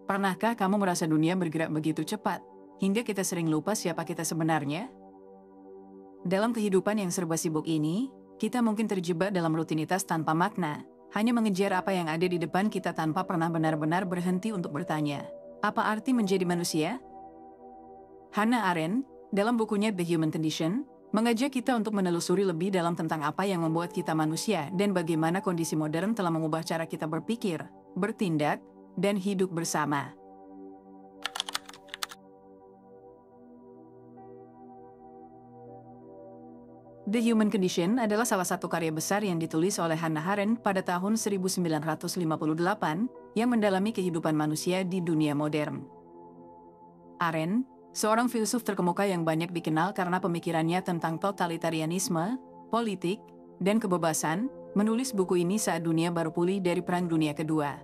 Pernahkah kamu merasa dunia bergerak begitu cepat, hingga kita sering lupa siapa kita sebenarnya? Dalam kehidupan yang serba sibuk ini, kita mungkin terjebak dalam rutinitas tanpa makna, hanya mengejar apa yang ada di depan kita tanpa pernah benar-benar berhenti untuk bertanya, apa arti menjadi manusia? Hannah Arendt, dalam bukunya The Human Condition, mengajak kita untuk menelusuri lebih dalam tentang apa yang membuat kita manusia dan bagaimana kondisi modern telah mengubah cara kita berpikir, bertindak, dan hidup bersama. The Human Condition adalah salah satu karya besar yang ditulis oleh Hannah Arendt pada tahun 1958 yang mendalami kehidupan manusia di dunia modern. Arendt, seorang filsuf terkemuka yang banyak dikenal karena pemikirannya tentang totalitarianisme, politik, dan kebebasan, menulis buku ini saat dunia baru pulih dari Perang Dunia Kedua.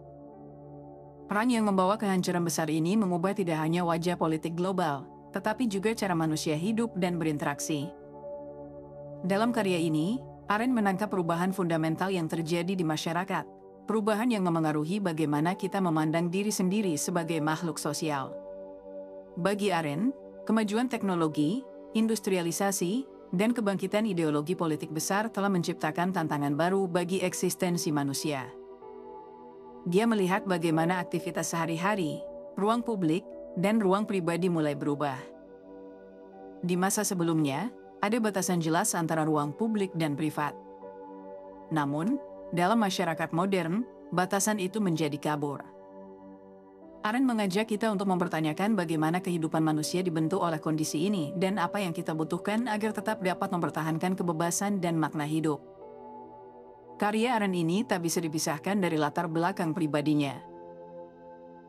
Perang yang membawa kehancuran besar ini mengubah tidak hanya wajah politik global, tetapi juga cara manusia hidup dan berinteraksi. Dalam karya ini, Arendt menangkap perubahan fundamental yang terjadi di masyarakat, perubahan yang memengaruhi bagaimana kita memandang diri sendiri sebagai makhluk sosial. Bagi Arendt, kemajuan teknologi, industrialisasi, dan kebangkitan ideologi politik besar telah menciptakan tantangan baru bagi eksistensi manusia. Dia melihat bagaimana aktivitas sehari-hari, ruang publik, dan ruang pribadi mulai berubah. Di masa sebelumnya, ada batasan jelas antara ruang publik dan privat. Namun, dalam masyarakat modern, batasan itu menjadi kabur. Arendt mengajak kita untuk mempertanyakan bagaimana kehidupan manusia dibentuk oleh kondisi ini dan apa yang kita butuhkan agar tetap dapat mempertahankan kebebasan dan makna hidup. Karya Arendt ini tak bisa dipisahkan dari latar belakang pribadinya.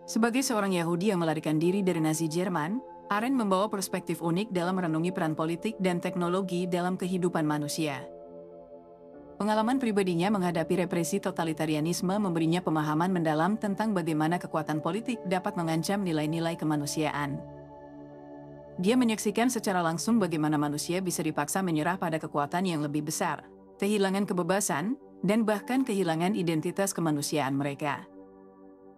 Sebagai seorang Yahudi yang melarikan diri dari Nazi Jerman, Arendt membawa perspektif unik dalam merenungi peran politik dan teknologi dalam kehidupan manusia. Pengalaman pribadinya menghadapi represi totalitarianisme memberinya pemahaman mendalam tentang bagaimana kekuatan politik dapat mengancam nilai-nilai kemanusiaan. Dia menyaksikan secara langsung bagaimana manusia bisa dipaksa menyerah pada kekuatan yang lebih besar, kehilangan kebebasan, dan bahkan kehilangan identitas kemanusiaan mereka.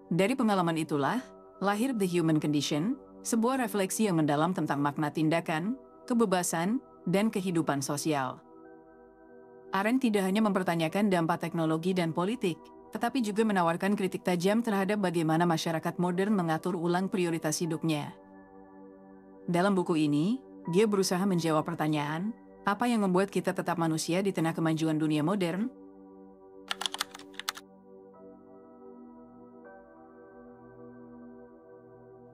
Dari pengalaman itulah, lahir The Human Condition, sebuah refleksi yang mendalam tentang makna tindakan, kebebasan, dan kehidupan sosial. Arendt tidak hanya mempertanyakan dampak teknologi dan politik, tetapi juga menawarkan kritik tajam terhadap bagaimana masyarakat modern mengatur ulang prioritas hidupnya. Dalam buku ini, dia berusaha menjawab pertanyaan, apa yang membuat kita tetap manusia di tengah kemajuan dunia modern?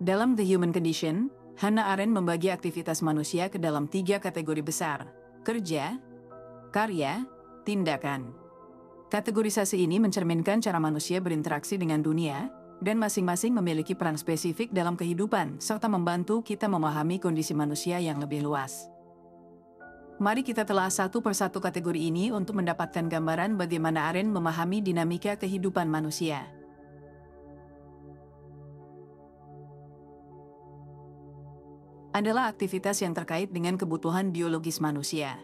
Dalam The Human Condition, Hannah Arendt membagi aktivitas manusia ke dalam 3 kategori besar: kerja, karya, tindakan. Kategorisasi ini mencerminkan cara manusia berinteraksi dengan dunia, dan masing-masing memiliki peran spesifik dalam kehidupan, serta membantu kita memahami kondisi manusia yang lebih luas. Mari kita telah satu persatu kategori ini untuk mendapatkan gambaran bagaimana Arendt memahami dinamika kehidupan manusia. Adalah aktivitas yang terkait dengan kebutuhan biologis manusia.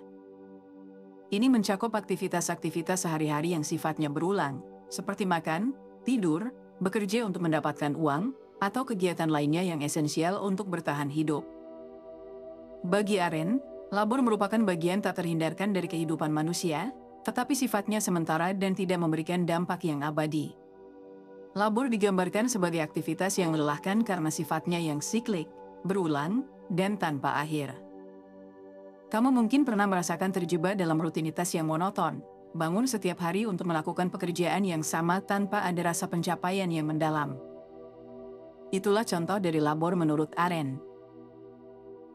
Ini mencakup aktivitas-aktivitas sehari-hari yang sifatnya berulang, seperti makan, tidur, bekerja untuk mendapatkan uang, atau kegiatan lainnya yang esensial untuk bertahan hidup. Bagi Arendt, labor merupakan bagian tak terhindarkan dari kehidupan manusia, tetapi sifatnya sementara dan tidak memberikan dampak yang abadi. Labor digambarkan sebagai aktivitas yang melelahkan karena sifatnya yang siklik, berulang, dan tanpa akhir. Kamu mungkin pernah merasakan terjebak dalam rutinitas yang monoton, bangun setiap hari untuk melakukan pekerjaan yang sama tanpa ada rasa pencapaian yang mendalam. Itulah contoh dari labor menurut Arendt.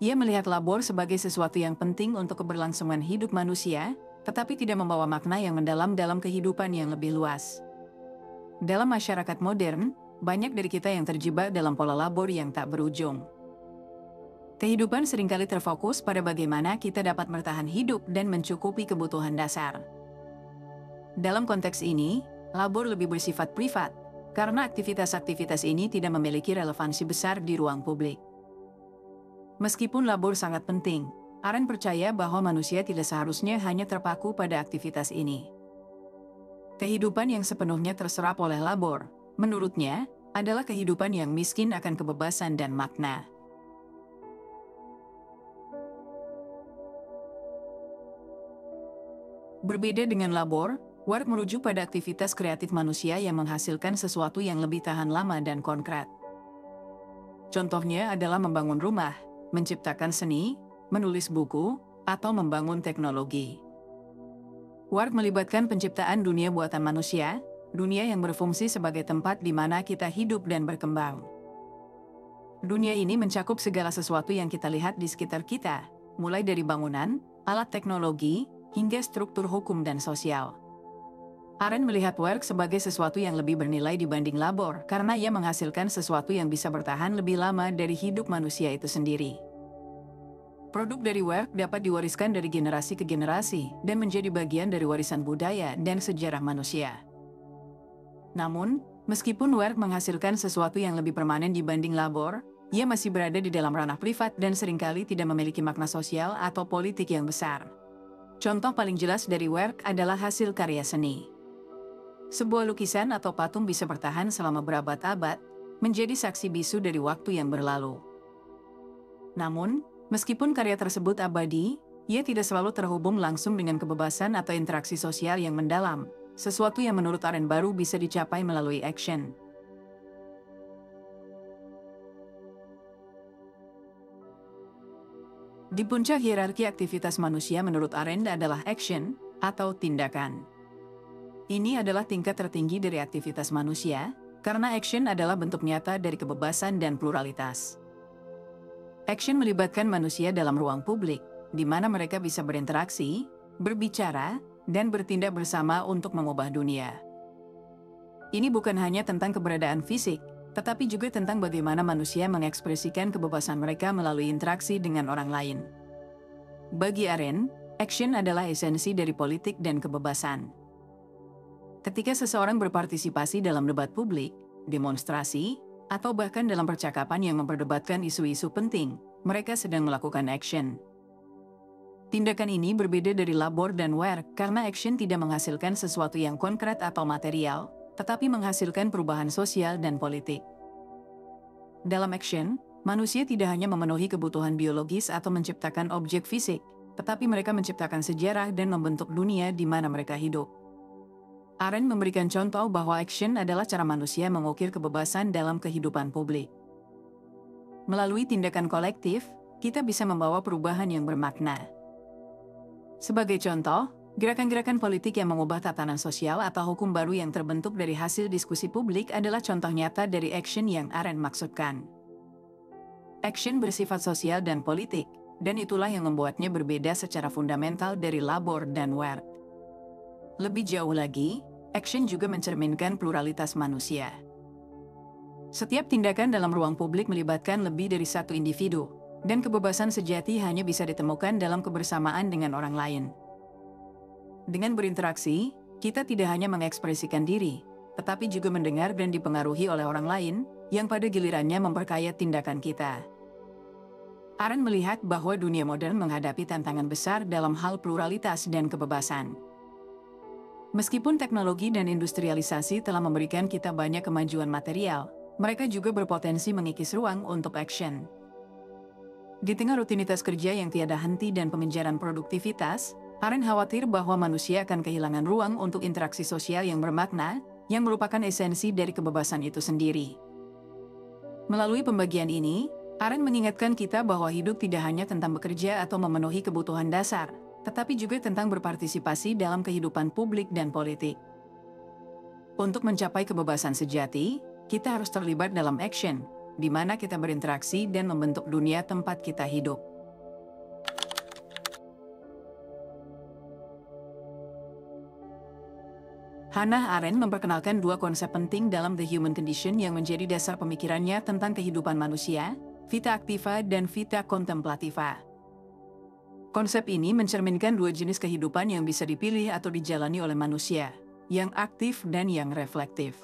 Ia melihat labor sebagai sesuatu yang penting untuk keberlangsungan hidup manusia, tetapi tidak membawa makna yang mendalam dalam kehidupan yang lebih luas. Dalam masyarakat modern, banyak dari kita yang terjebak dalam pola labor yang tak berujung. Kehidupan seringkali terfokus pada bagaimana kita dapat bertahan hidup dan mencukupi kebutuhan dasar. Dalam konteks ini, labor lebih bersifat privat, karena aktivitas-aktivitas ini tidak memiliki relevansi besar di ruang publik. Meskipun labor sangat penting, Arendt percaya bahwa manusia tidak seharusnya hanya terpaku pada aktivitas ini. Kehidupan yang sepenuhnya terserap oleh labor, menurutnya, adalah kehidupan yang miskin akan kebebasan dan makna. Berbeda dengan labor, work merujuk pada aktivitas kreatif manusia yang menghasilkan sesuatu yang lebih tahan lama dan konkret. Contohnya adalah membangun rumah, menciptakan seni, menulis buku, atau membangun teknologi. Work melibatkan penciptaan dunia buatan manusia, dunia yang berfungsi sebagai tempat di mana kita hidup dan berkembang. Dunia ini mencakup segala sesuatu yang kita lihat di sekitar kita, mulai dari bangunan, alat teknologi, hingga struktur hukum dan sosial. Arendt melihat work sebagai sesuatu yang lebih bernilai dibanding labor karena ia menghasilkan sesuatu yang bisa bertahan lebih lama dari hidup manusia itu sendiri. Produk dari work dapat diwariskan dari generasi ke generasi dan menjadi bagian dari warisan budaya dan sejarah manusia. Namun, meskipun work menghasilkan sesuatu yang lebih permanen dibanding labor, ia masih berada di dalam ranah privat dan seringkali tidak memiliki makna sosial atau politik yang besar. Contoh paling jelas dari work adalah hasil karya seni. Sebuah lukisan atau patung bisa bertahan selama berabad-abad, menjadi saksi bisu dari waktu yang berlalu. Namun, meskipun karya tersebut abadi, ia tidak selalu terhubung langsung dengan kebebasan atau interaksi sosial yang mendalam, sesuatu yang menurut Arendt baru bisa dicapai melalui action. Di puncak hierarki aktivitas manusia menurut Arendt adalah action atau tindakan. Ini adalah tingkat tertinggi dari aktivitas manusia, karena action adalah bentuk nyata dari kebebasan dan pluralitas. Action melibatkan manusia dalam ruang publik, di mana mereka bisa berinteraksi, berbicara, dan bertindak bersama untuk mengubah dunia. Ini bukan hanya tentang keberadaan fisik, tetapi juga tentang bagaimana manusia mengekspresikan kebebasan mereka melalui interaksi dengan orang lain. Bagi Arendt, action adalah esensi dari politik dan kebebasan. Ketika seseorang berpartisipasi dalam debat publik, demonstrasi, atau bahkan dalam percakapan yang memperdebatkan isu-isu penting, mereka sedang melakukan action. Tindakan ini berbeda dari labor dan work karena action tidak menghasilkan sesuatu yang konkret atau material, tetapi menghasilkan perubahan sosial dan politik. Dalam action, manusia tidak hanya memenuhi kebutuhan biologis atau menciptakan objek fisik, tetapi mereka menciptakan sejarah dan membentuk dunia di mana mereka hidup. Arendt memberikan contoh bahwa action adalah cara manusia mengukir kebebasan dalam kehidupan publik. Melalui tindakan kolektif, kita bisa membawa perubahan yang bermakna. Sebagai contoh, gerakan-gerakan politik yang mengubah tatanan sosial atau hukum baru yang terbentuk dari hasil diskusi publik adalah contoh nyata dari action yang Arendt maksudkan. Action bersifat sosial dan politik, dan itulah yang membuatnya berbeda secara fundamental dari labor dan work. Lebih jauh lagi, action juga mencerminkan pluralitas manusia. Setiap tindakan dalam ruang publik melibatkan lebih dari satu individu, dan kebebasan sejati hanya bisa ditemukan dalam kebersamaan dengan orang lain. Dengan berinteraksi, kita tidak hanya mengekspresikan diri, tetapi juga mendengar dan dipengaruhi oleh orang lain, yang pada gilirannya memperkaya tindakan kita. Arendt melihat bahwa dunia modern menghadapi tantangan besar dalam hal pluralitas dan kebebasan. Meskipun teknologi dan industrialisasi telah memberikan kita banyak kemajuan material, mereka juga berpotensi mengikis ruang untuk action. Di tengah rutinitas kerja yang tiada henti dan pemenjaraan produktivitas, Arendt khawatir bahwa manusia akan kehilangan ruang untuk interaksi sosial yang bermakna, yang merupakan esensi dari kebebasan itu sendiri. Melalui pembagian ini, Arendt mengingatkan kita bahwa hidup tidak hanya tentang bekerja atau memenuhi kebutuhan dasar, tetapi juga tentang berpartisipasi dalam kehidupan publik dan politik. Untuk mencapai kebebasan sejati, kita harus terlibat dalam action, di mana kita berinteraksi dan membentuk dunia tempat kita hidup. Hannah Arendt memperkenalkan dua konsep penting dalam The Human Condition yang menjadi dasar pemikirannya tentang kehidupan manusia, vita activa dan vita contemplativa. Konsep ini mencerminkan dua jenis kehidupan yang bisa dipilih atau dijalani oleh manusia, yang aktif dan yang reflektif.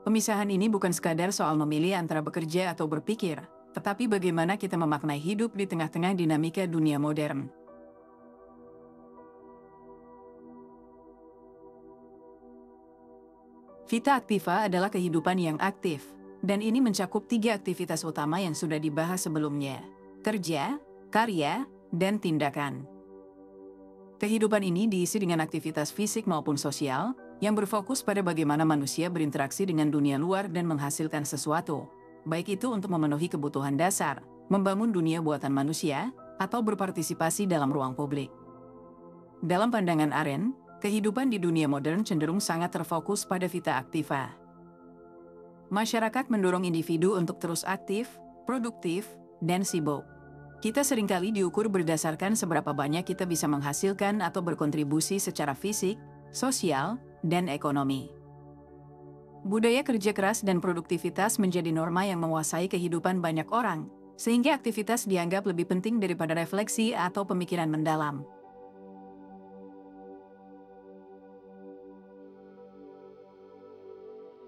Pemisahan ini bukan sekadar soal memilih antara bekerja atau berpikir, tetapi bagaimana kita memaknai hidup di tengah-tengah dinamika dunia modern. Vita activa adalah kehidupan yang aktif, dan ini mencakup 3 aktivitas utama yang sudah dibahas sebelumnya: kerja, karya, dan tindakan. Kehidupan ini diisi dengan aktivitas fisik maupun sosial, yang berfokus pada bagaimana manusia berinteraksi dengan dunia luar dan menghasilkan sesuatu, baik itu untuk memenuhi kebutuhan dasar, membangun dunia buatan manusia, atau berpartisipasi dalam ruang publik. Dalam pandangan Arendt, kehidupan di dunia modern cenderung sangat terfokus pada vita activa. Masyarakat mendorong individu untuk terus aktif, produktif, dan sibuk. Kita seringkali diukur berdasarkan seberapa banyak kita bisa menghasilkan atau berkontribusi secara fisik, sosial, dan ekonomi. Budaya kerja keras dan produktivitas menjadi norma yang menguasai kehidupan banyak orang, sehingga aktivitas dianggap lebih penting daripada refleksi atau pemikiran mendalam.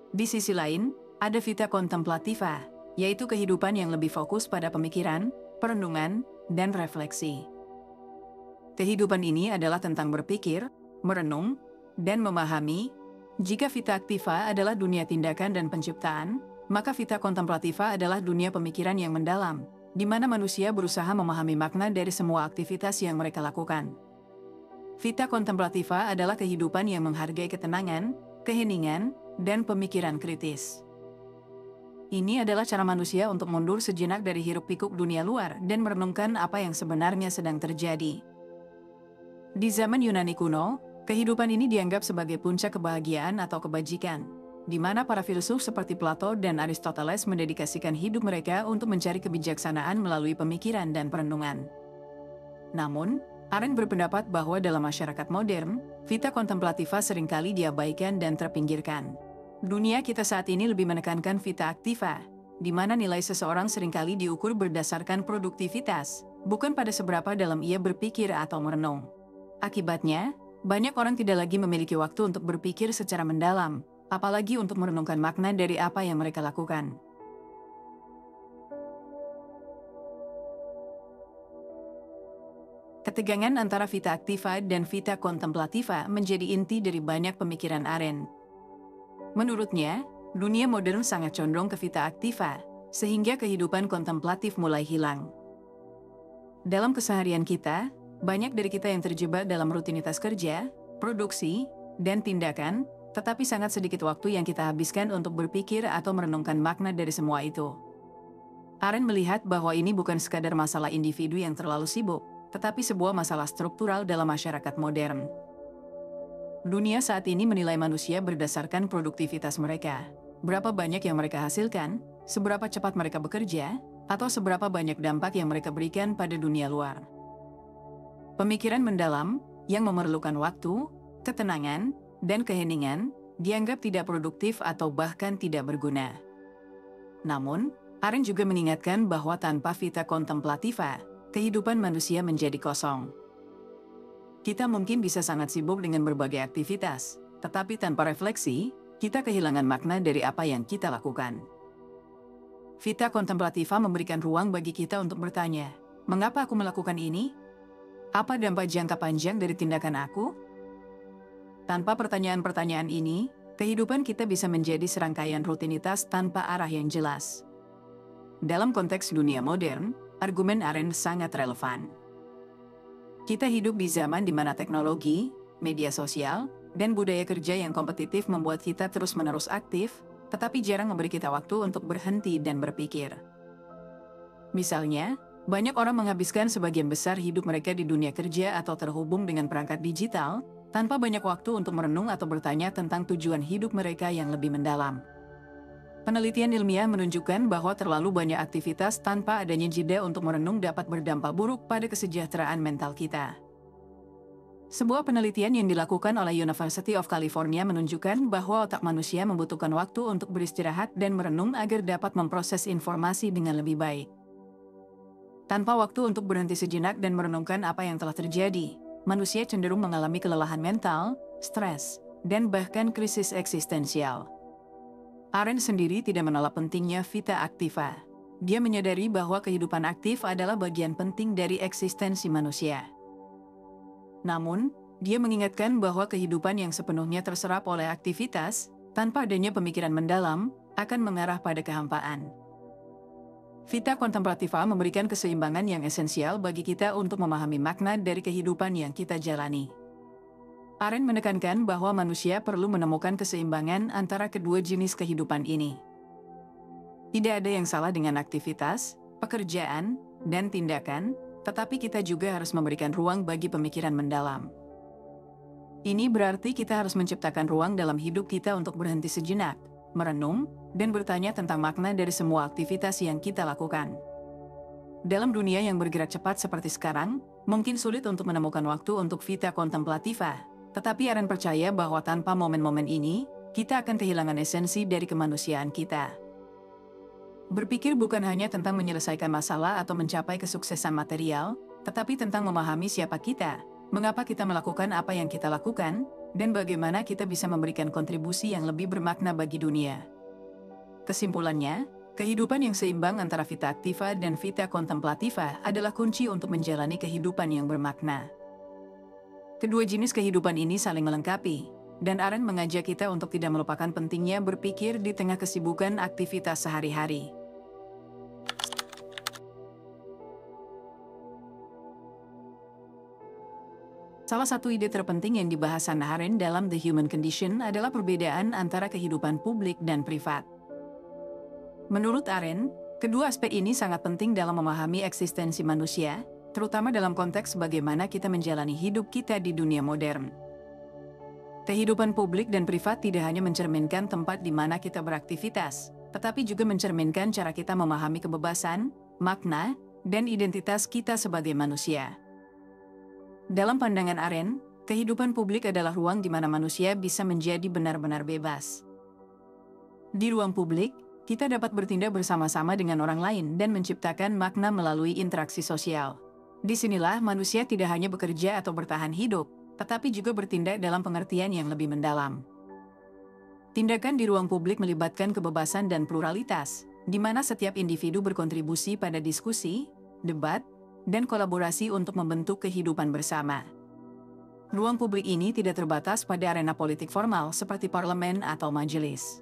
Di sisi lain, ada vita contemplativa, yaitu kehidupan yang lebih fokus pada pemikiran, perenungan, dan refleksi. Kehidupan ini adalah tentang berpikir, merenung, dan memahami. Jika vita activa adalah dunia tindakan dan penciptaan, maka vita contemplativa adalah dunia pemikiran yang mendalam, di mana manusia berusaha memahami makna dari semua aktivitas yang mereka lakukan. Vita contemplativa adalah kehidupan yang menghargai ketenangan, keheningan, dan pemikiran kritis. Ini adalah cara manusia untuk mundur sejenak dari hiruk-pikuk dunia luar dan merenungkan apa yang sebenarnya sedang terjadi. Di zaman Yunani kuno, kehidupan ini dianggap sebagai puncak kebahagiaan atau kebajikan, di mana para filsuf seperti Plato dan Aristoteles mendedikasikan hidup mereka untuk mencari kebijaksanaan melalui pemikiran dan perenungan. Namun, Arendt berpendapat bahwa dalam masyarakat modern, vita contemplativa seringkali diabaikan dan terpinggirkan. Dunia kita saat ini lebih menekankan vita activa, di mana nilai seseorang seringkali diukur berdasarkan produktivitas, bukan pada seberapa dalam ia berpikir atau merenung. Akibatnya, banyak orang tidak lagi memiliki waktu untuk berpikir secara mendalam, apalagi untuk merenungkan makna dari apa yang mereka lakukan. Ketegangan antara vita activa dan vita contemplativa menjadi inti dari banyak pemikiran Arendt. Menurutnya, dunia modern sangat condong ke vita activa, sehingga kehidupan kontemplatif mulai hilang. Dalam keseharian kita, banyak dari kita yang terjebak dalam rutinitas kerja, produksi, dan tindakan, tetapi sangat sedikit waktu yang kita habiskan untuk berpikir atau merenungkan makna dari semua itu. Arendt melihat bahwa ini bukan sekadar masalah individu yang terlalu sibuk, tetapi sebuah masalah struktural dalam masyarakat modern. Dunia saat ini menilai manusia berdasarkan produktivitas mereka. Berapa banyak yang mereka hasilkan, seberapa cepat mereka bekerja, atau seberapa banyak dampak yang mereka berikan pada dunia luar. Pemikiran mendalam, yang memerlukan waktu, ketenangan, dan keheningan, dianggap tidak produktif atau bahkan tidak berguna. Namun, Arendt juga mengingatkan bahwa tanpa vita contemplativa, kehidupan manusia menjadi kosong. Kita mungkin bisa sangat sibuk dengan berbagai aktivitas, tetapi tanpa refleksi, kita kehilangan makna dari apa yang kita lakukan. Vita contemplativa memberikan ruang bagi kita untuk bertanya, mengapa aku melakukan ini? Apa dampak jangka panjang dari tindakan aku? Tanpa pertanyaan-pertanyaan ini, kehidupan kita bisa menjadi serangkaian rutinitas tanpa arah yang jelas. Dalam konteks dunia modern, argumen Arendt sangat relevan. Kita hidup di zaman di mana teknologi, media sosial, dan budaya kerja yang kompetitif membuat kita terus-menerus aktif, tetapi jarang memberi kita waktu untuk berhenti dan berpikir. Misalnya, banyak orang menghabiskan sebagian besar hidup mereka di dunia kerja atau terhubung dengan perangkat digital, tanpa banyak waktu untuk merenung atau bertanya tentang tujuan hidup mereka yang lebih mendalam. Penelitian ilmiah menunjukkan bahwa terlalu banyak aktivitas tanpa adanya jeda untuk merenung dapat berdampak buruk pada kesejahteraan mental kita. Sebuah penelitian yang dilakukan oleh University of California menunjukkan bahwa otak manusia membutuhkan waktu untuk beristirahat dan merenung agar dapat memproses informasi dengan lebih baik. Tanpa waktu untuk berhenti sejenak dan merenungkan apa yang telah terjadi, manusia cenderung mengalami kelelahan mental, stres, dan bahkan krisis eksistensial. Arendt sendiri tidak menolak pentingnya vita activa. Dia menyadari bahwa kehidupan aktif adalah bagian penting dari eksistensi manusia. Namun, dia mengingatkan bahwa kehidupan yang sepenuhnya terserap oleh aktivitas tanpa adanya pemikiran mendalam, akan mengarah pada kehampaan. Vita Contemplativa memberikan keseimbangan yang esensial bagi kita untuk memahami makna dari kehidupan yang kita jalani. Arendt menekankan bahwa manusia perlu menemukan keseimbangan antara kedua jenis kehidupan ini. Tidak ada yang salah dengan aktivitas, pekerjaan, dan tindakan, tetapi kita juga harus memberikan ruang bagi pemikiran mendalam. Ini berarti kita harus menciptakan ruang dalam hidup kita untuk berhenti sejenak, merenung, dan bertanya tentang makna dari semua aktivitas yang kita lakukan. Dalam dunia yang bergerak cepat seperti sekarang, mungkin sulit untuk menemukan waktu untuk vita contemplativa, tetapi Arendt percaya bahwa tanpa momen-momen ini, kita akan kehilangan esensi dari kemanusiaan kita. Berpikir bukan hanya tentang menyelesaikan masalah atau mencapai kesuksesan material, tetapi tentang memahami siapa kita, mengapa kita melakukan apa yang kita lakukan, dan bagaimana kita bisa memberikan kontribusi yang lebih bermakna bagi dunia. Kesimpulannya, kehidupan yang seimbang antara vita activa dan vita contemplativa adalah kunci untuk menjalani kehidupan yang bermakna. Kedua jenis kehidupan ini saling melengkapi, dan Arendt mengajak kita untuk tidak melupakan pentingnya berpikir di tengah kesibukan aktivitas sehari-hari. Salah satu ide terpenting yang dibahas Hannah Arendt dalam The Human Condition adalah perbedaan antara kehidupan publik dan privat. Menurut Arendt, kedua aspek ini sangat penting dalam memahami eksistensi manusia, terutama dalam konteks bagaimana kita menjalani hidup kita di dunia modern. Kehidupan publik dan privat tidak hanya mencerminkan tempat di mana kita beraktivitas, tetapi juga mencerminkan cara kita memahami kebebasan, makna, dan identitas kita sebagai manusia. Dalam pandangan Arendt, kehidupan publik adalah ruang di mana manusia bisa menjadi benar-benar bebas. Di ruang publik, kita dapat bertindak bersama-sama dengan orang lain dan menciptakan makna melalui interaksi sosial. Disinilah manusia tidak hanya bekerja atau bertahan hidup, tetapi juga bertindak dalam pengertian yang lebih mendalam. Tindakan di ruang publik melibatkan kebebasan dan pluralitas, di mana setiap individu berkontribusi pada diskusi, debat, dan kolaborasi untuk membentuk kehidupan bersama. Ruang publik ini tidak terbatas pada arena politik formal seperti parlemen atau majelis.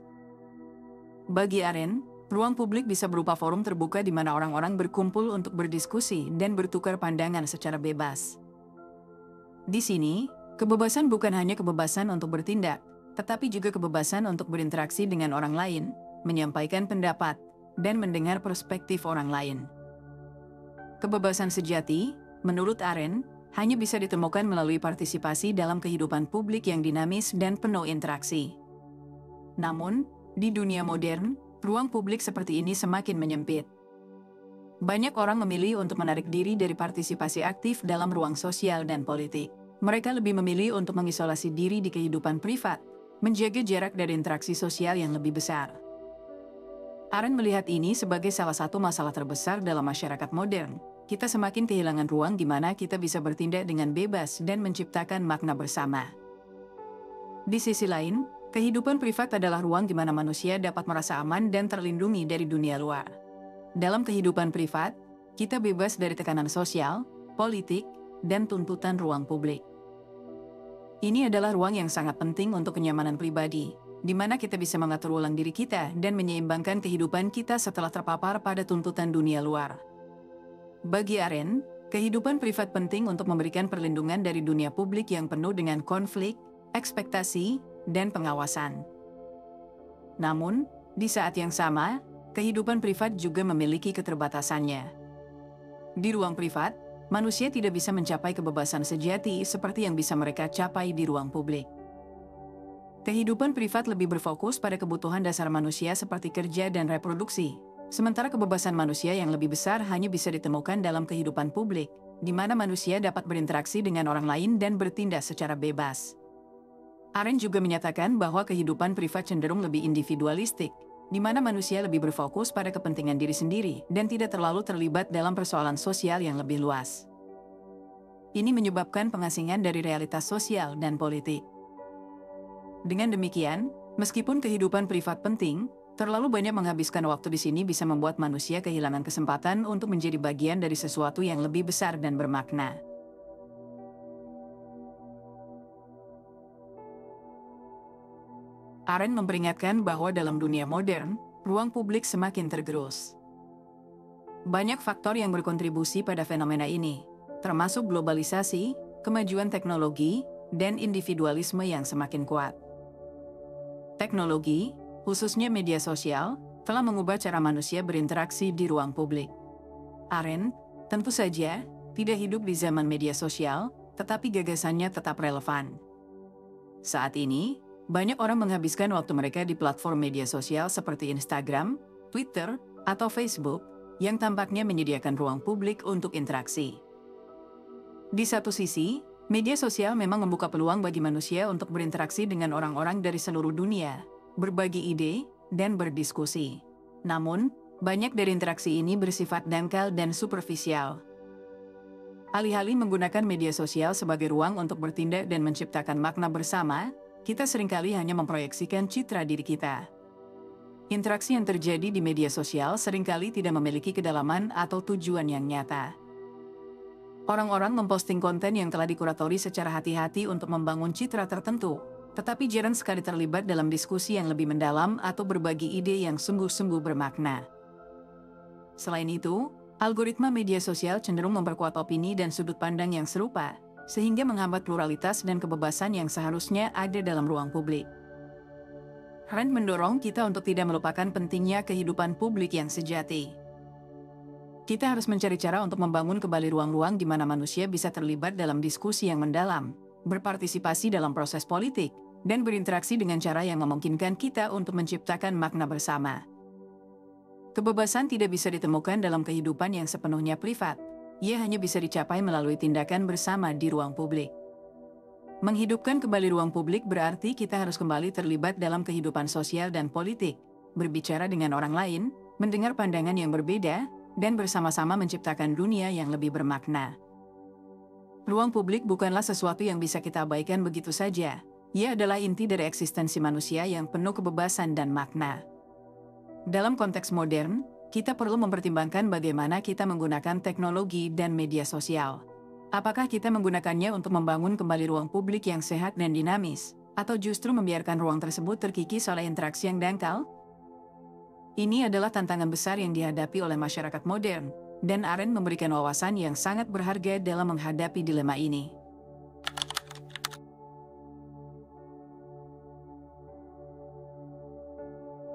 Bagi Arendt, ruang publik bisa berupa forum terbuka di mana orang-orang berkumpul untuk berdiskusi dan bertukar pandangan secara bebas. Di sini, kebebasan bukan hanya kebebasan untuk bertindak, tetapi juga kebebasan untuk berinteraksi dengan orang lain, menyampaikan pendapat, dan mendengar perspektif orang lain. Kebebasan sejati, menurut Arendt, hanya bisa ditemukan melalui partisipasi dalam kehidupan publik yang dinamis dan penuh interaksi. Namun, di dunia modern, ruang publik seperti ini semakin menyempit. Banyak orang memilih untuk menarik diri dari partisipasi aktif dalam ruang sosial dan politik. Mereka lebih memilih untuk mengisolasi diri di kehidupan privat, menjaga jarak dari interaksi sosial yang lebih besar. Arendt melihat ini sebagai salah satu masalah terbesar dalam masyarakat modern. Kita semakin kehilangan ruang di mana kita bisa bertindak dengan bebas dan menciptakan makna bersama. Di sisi lain, kehidupan privat adalah ruang di mana manusia dapat merasa aman dan terlindungi dari dunia luar. Dalam kehidupan privat, kita bebas dari tekanan sosial, politik, dan tuntutan ruang publik. Ini adalah ruang yang sangat penting untuk kenyamanan pribadi, di mana kita bisa mengatur ulang diri kita dan menyeimbangkan kehidupan kita setelah terpapar pada tuntutan dunia luar. Bagi Arendt, kehidupan privat penting untuk memberikan perlindungan dari dunia publik yang penuh dengan konflik, ekspektasi, dan pengawasan. Namun, di saat yang sama, kehidupan privat juga memiliki keterbatasannya. Di ruang privat, manusia tidak bisa mencapai kebebasan sejati seperti yang bisa mereka capai di ruang publik. Kehidupan privat lebih berfokus pada kebutuhan dasar manusia seperti kerja dan reproduksi, sementara kebebasan manusia yang lebih besar hanya bisa ditemukan dalam kehidupan publik, di mana manusia dapat berinteraksi dengan orang lain dan bertindak secara bebas. Arendt juga menyatakan bahwa kehidupan privat cenderung lebih individualistik, di mana manusia lebih berfokus pada kepentingan diri sendiri dan tidak terlalu terlibat dalam persoalan sosial yang lebih luas. Ini menyebabkan pengasingan dari realitas sosial dan politik. Dengan demikian, meskipun kehidupan privat penting, terlalu banyak menghabiskan waktu di sini bisa membuat manusia kehilangan kesempatan untuk menjadi bagian dari sesuatu yang lebih besar dan bermakna. Arendt memperingatkan bahwa dalam dunia modern, ruang publik semakin tergerus. Banyak faktor yang berkontribusi pada fenomena ini, termasuk globalisasi, kemajuan teknologi, dan individualisme yang semakin kuat. Teknologi, khususnya media sosial, telah mengubah cara manusia berinteraksi di ruang publik. Arendt, tentu saja, tidak hidup di zaman media sosial, tetapi gagasannya tetap relevan. Saat ini, banyak orang menghabiskan waktu mereka di platform media sosial seperti Instagram, Twitter, atau Facebook, yang tampaknya menyediakan ruang publik untuk interaksi. Di satu sisi, media sosial memang membuka peluang bagi manusia untuk berinteraksi dengan orang-orang dari seluruh dunia, berbagi ide, dan berdiskusi. Namun, banyak dari interaksi ini bersifat dangkal dan superficial. Alih-alih menggunakan media sosial sebagai ruang untuk bertindak dan menciptakan makna bersama, kita seringkali hanya memproyeksikan citra diri kita. Interaksi yang terjadi di media sosial seringkali tidak memiliki kedalaman atau tujuan yang nyata. Orang-orang memposting konten yang telah dikuratori secara hati-hati untuk membangun citra tertentu, tetapi jarang sekali terlibat dalam diskusi yang lebih mendalam atau berbagi ide yang sungguh-sungguh bermakna. Selain itu, algoritma media sosial cenderung memperkuat opini dan sudut pandang yang serupa, sehingga menghambat pluralitas dan kebebasan yang seharusnya ada dalam ruang publik. Arendt mendorong kita untuk tidak melupakan pentingnya kehidupan publik yang sejati. Kita harus mencari cara untuk membangun kembali ruang-ruang di mana manusia bisa terlibat dalam diskusi yang mendalam, berpartisipasi dalam proses politik, dan berinteraksi dengan cara yang memungkinkan kita untuk menciptakan makna bersama. Kebebasan tidak bisa ditemukan dalam kehidupan yang sepenuhnya privat, ia hanya bisa dicapai melalui tindakan bersama di ruang publik. Menghidupkan kembali ruang publik berarti kita harus kembali terlibat dalam kehidupan sosial dan politik, berbicara dengan orang lain, mendengar pandangan yang berbeda, dan bersama-sama menciptakan dunia yang lebih bermakna. Ruang publik bukanlah sesuatu yang bisa kita abaikan begitu saja, ia adalah inti dari eksistensi manusia yang penuh kebebasan dan makna. Dalam konteks modern, kita perlu mempertimbangkan bagaimana kita menggunakan teknologi dan media sosial. Apakah kita menggunakannya untuk membangun kembali ruang publik yang sehat dan dinamis, atau justru membiarkan ruang tersebut terkikis oleh interaksi yang dangkal? Ini adalah tantangan besar yang dihadapi oleh masyarakat modern, dan Arendt memberikan wawasan yang sangat berharga dalam menghadapi dilema ini.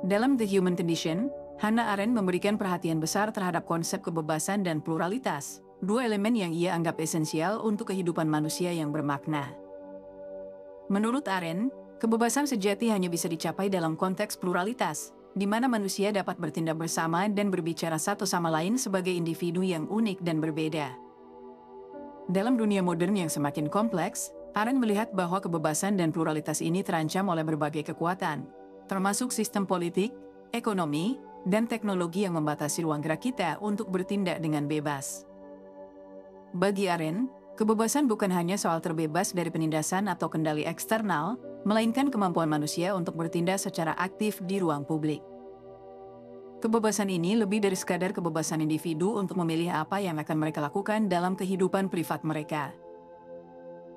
Dalam The Human Condition, Hannah Arendt memberikan perhatian besar terhadap konsep kebebasan dan pluralitas, dua elemen yang ia anggap esensial untuk kehidupan manusia yang bermakna. Menurut Arendt, kebebasan sejati hanya bisa dicapai dalam konteks pluralitas, di mana manusia dapat bertindak bersama dan berbicara satu sama lain sebagai individu yang unik dan berbeda. Dalam dunia modern yang semakin kompleks, Arendt melihat bahwa kebebasan dan pluralitas ini terancam oleh berbagai kekuatan, termasuk sistem politik, ekonomi, dan teknologi yang membatasi ruang gerak kita untuk bertindak dengan bebas. Bagi Arendt, kebebasan bukan hanya soal terbebas dari penindasan atau kendali eksternal, melainkan kemampuan manusia untuk bertindak secara aktif di ruang publik. Kebebasan ini lebih dari sekadar kebebasan individu untuk memilih apa yang akan mereka lakukan dalam kehidupan privat mereka.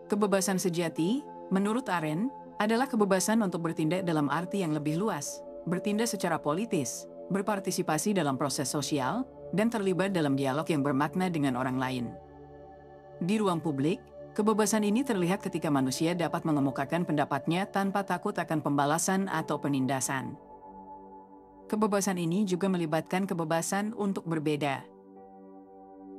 Kebebasan sejati, menurut Arendt, adalah kebebasan untuk bertindak dalam arti yang lebih luas, bertindak secara politis, berpartisipasi dalam proses sosial, dan terlibat dalam dialog yang bermakna dengan orang lain. Di ruang publik, kebebasan ini terlihat ketika manusia dapat mengemukakan pendapatnya tanpa takut akan pembalasan atau penindasan. Kebebasan ini juga melibatkan kebebasan untuk berbeda.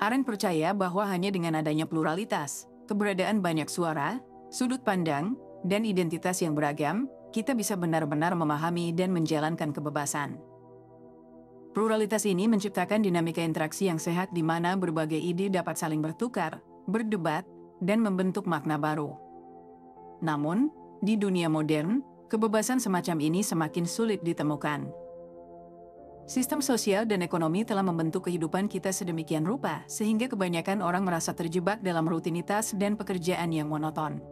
Arendt percaya bahwa hanya dengan adanya pluralitas, keberadaan banyak suara, sudut pandang, dan identitas yang beragam, kita bisa benar-benar memahami dan menjalankan kebebasan. Pluralitas ini menciptakan dinamika interaksi yang sehat di mana berbagai ide dapat saling bertukar, berdebat, dan membentuk makna baru. Namun, di dunia modern, kebebasan semacam ini semakin sulit ditemukan. Sistem sosial dan ekonomi telah membentuk kehidupan kita sedemikian rupa, sehingga kebanyakan orang merasa terjebak dalam rutinitas dan pekerjaan yang monoton.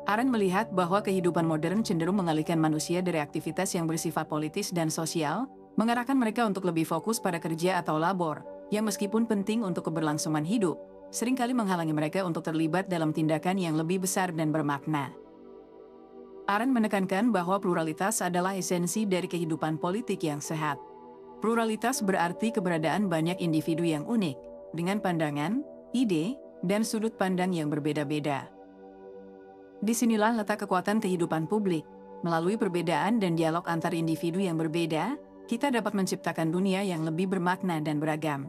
Arendt melihat bahwa kehidupan modern cenderung mengalihkan manusia dari aktivitas yang bersifat politis dan sosial, mengarahkan mereka untuk lebih fokus pada kerja atau labor, yang meskipun penting untuk keberlangsungan hidup, seringkali menghalangi mereka untuk terlibat dalam tindakan yang lebih besar dan bermakna. Arendt menekankan bahwa pluralitas adalah esensi dari kehidupan politik yang sehat. Pluralitas berarti keberadaan banyak individu yang unik, dengan pandangan, ide, dan sudut pandang yang berbeda-beda. Disinilah letak kekuatan kehidupan publik. Melalui perbedaan dan dialog antar individu yang berbeda, kita dapat menciptakan dunia yang lebih bermakna dan beragam.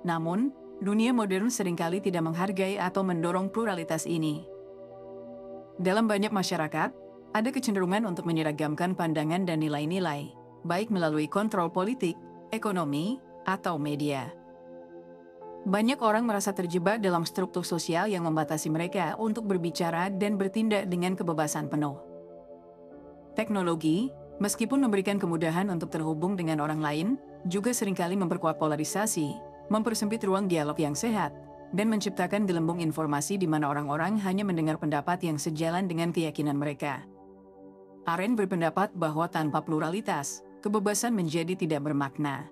Namun, dunia modern seringkali tidak menghargai atau mendorong pluralitas ini. Dalam banyak masyarakat, ada kecenderungan untuk menyeragamkan pandangan dan nilai-nilai, baik melalui kontrol politik, ekonomi, atau media. Banyak orang merasa terjebak dalam struktur sosial yang membatasi mereka untuk berbicara dan bertindak dengan kebebasan penuh. Teknologi, meskipun memberikan kemudahan untuk terhubung dengan orang lain, juga seringkali memperkuat polarisasi, mempersempit ruang dialog yang sehat, dan menciptakan gelembung informasi di mana orang-orang hanya mendengar pendapat yang sejalan dengan keyakinan mereka. Arendt berpendapat bahwa tanpa pluralitas, kebebasan menjadi tidak bermakna.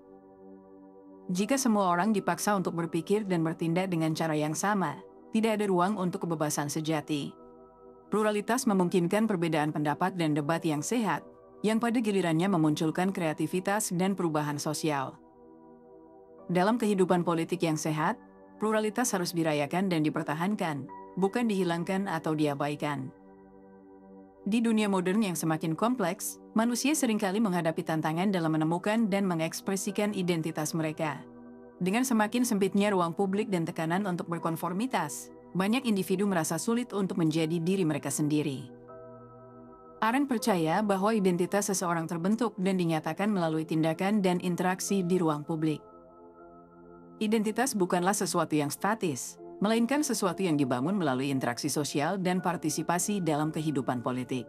Jika semua orang dipaksa untuk berpikir dan bertindak dengan cara yang sama, tidak ada ruang untuk kebebasan sejati. Pluralitas memungkinkan perbedaan pendapat dan debat yang sehat, yang pada gilirannya memunculkan kreativitas dan perubahan sosial. Dalam kehidupan politik yang sehat, pluralitas harus dirayakan dan dipertahankan, bukan dihilangkan atau diabaikan. Di dunia modern yang semakin kompleks, manusia seringkali menghadapi tantangan dalam menemukan dan mengekspresikan identitas mereka. Dengan semakin sempitnya ruang publik dan tekanan untuk berkonformitas, banyak individu merasa sulit untuk menjadi diri mereka sendiri. Arendt percaya bahwa identitas seseorang terbentuk dan dinyatakan melalui tindakan dan interaksi di ruang publik. Identitas bukanlah sesuatu yang statis, melainkan sesuatu yang dibangun melalui interaksi sosial dan partisipasi dalam kehidupan politik.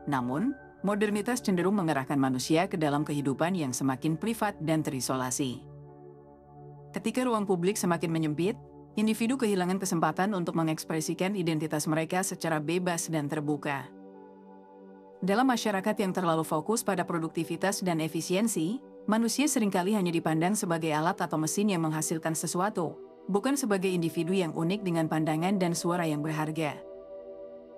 Namun, modernitas cenderung mengarahkan manusia ke dalam kehidupan yang semakin privat dan terisolasi. Ketika ruang publik semakin menyempit, individu kehilangan kesempatan untuk mengekspresikan identitas mereka secara bebas dan terbuka. Dalam masyarakat yang terlalu fokus pada produktivitas dan efisiensi, manusia seringkali hanya dipandang sebagai alat atau mesin yang menghasilkan sesuatu, bukan sebagai individu yang unik dengan pandangan dan suara yang berharga.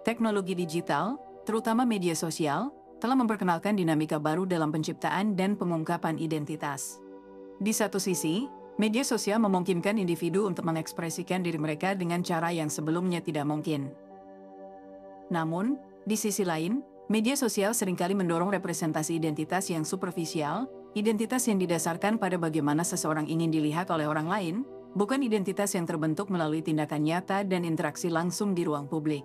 Teknologi digital, terutama media sosial, telah memperkenalkan dinamika baru dalam penciptaan dan pengungkapan identitas. Di satu sisi, media sosial memungkinkan individu untuk mengekspresikan diri mereka dengan cara yang sebelumnya tidak mungkin. Namun, di sisi lain, media sosial seringkali mendorong representasi identitas yang superficial, identitas yang didasarkan pada bagaimana seseorang ingin dilihat oleh orang lain, bukan identitas yang terbentuk melalui tindakan nyata dan interaksi langsung di ruang publik.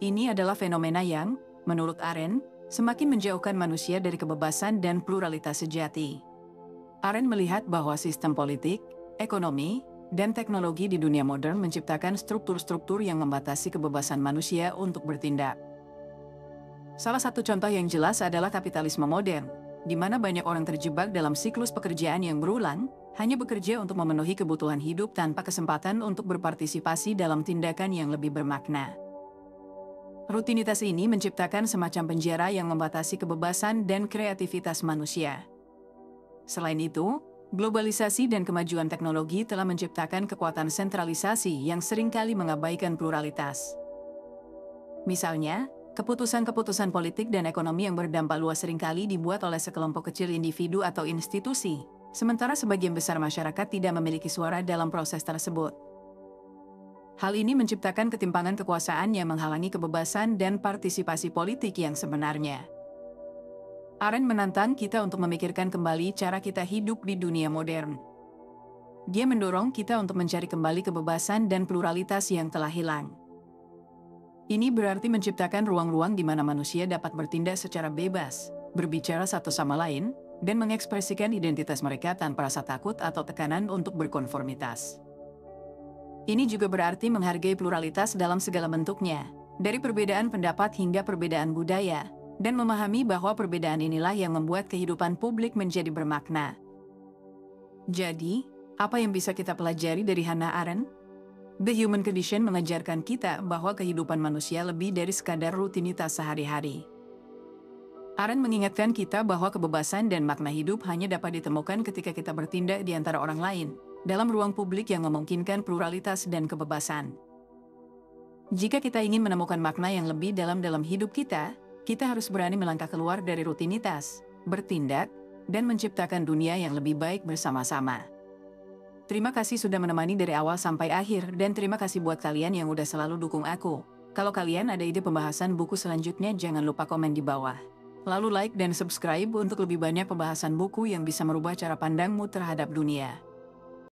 Ini adalah fenomena yang, menurut Arendt, semakin menjauhkan manusia dari kebebasan dan pluralitas sejati. Arendt melihat bahwa sistem politik, ekonomi, dan teknologi di dunia modern menciptakan struktur-struktur yang membatasi kebebasan manusia untuk bertindak. Salah satu contoh yang jelas adalah kapitalisme modern, di mana banyak orang terjebak dalam siklus pekerjaan yang berulang, hanya bekerja untuk memenuhi kebutuhan hidup tanpa kesempatan untuk berpartisipasi dalam tindakan yang lebih bermakna. Rutinitas ini menciptakan semacam penjara yang membatasi kebebasan dan kreativitas manusia. Selain itu, globalisasi dan kemajuan teknologi telah menciptakan kekuatan sentralisasi yang seringkali mengabaikan pluralitas. Misalnya, keputusan-keputusan politik dan ekonomi yang berdampak luas seringkali dibuat oleh sekelompok kecil individu atau institusi, sementara sebagian besar masyarakat tidak memiliki suara dalam proses tersebut. Hal ini menciptakan ketimpangan kekuasaan yang menghalangi kebebasan dan partisipasi politik yang sebenarnya. Arendt menantang kita untuk memikirkan kembali cara kita hidup di dunia modern. Dia mendorong kita untuk mencari kembali kebebasan dan pluralitas yang telah hilang. Ini berarti menciptakan ruang-ruang di mana manusia dapat bertindak secara bebas, berbicara satu sama lain, dan mengekspresikan identitas mereka tanpa rasa takut atau tekanan untuk berkonformitas. Ini juga berarti menghargai pluralitas dalam segala bentuknya, dari perbedaan pendapat hingga perbedaan budaya, dan memahami bahwa perbedaan inilah yang membuat kehidupan publik menjadi bermakna. Jadi, apa yang bisa kita pelajari dari Hannah Arendt? The Human Condition mengajarkan kita bahwa kehidupan manusia lebih dari sekadar rutinitas sehari-hari. Arendt mengingatkan kita bahwa kebebasan dan makna hidup hanya dapat ditemukan ketika kita bertindak di antara orang lain, dalam ruang publik yang memungkinkan pluralitas dan kebebasan. Jika kita ingin menemukan makna yang lebih dalam hidup kita harus berani melangkah keluar dari rutinitas, bertindak, dan menciptakan dunia yang lebih baik bersama-sama. Terima kasih sudah menemani dari awal sampai akhir, dan terima kasih buat kalian yang udah selalu dukung aku. Kalau kalian ada ide pembahasan buku selanjutnya, jangan lupa komen di bawah. Lalu like dan subscribe untuk lebih banyak pembahasan buku yang bisa merubah cara pandangmu terhadap dunia.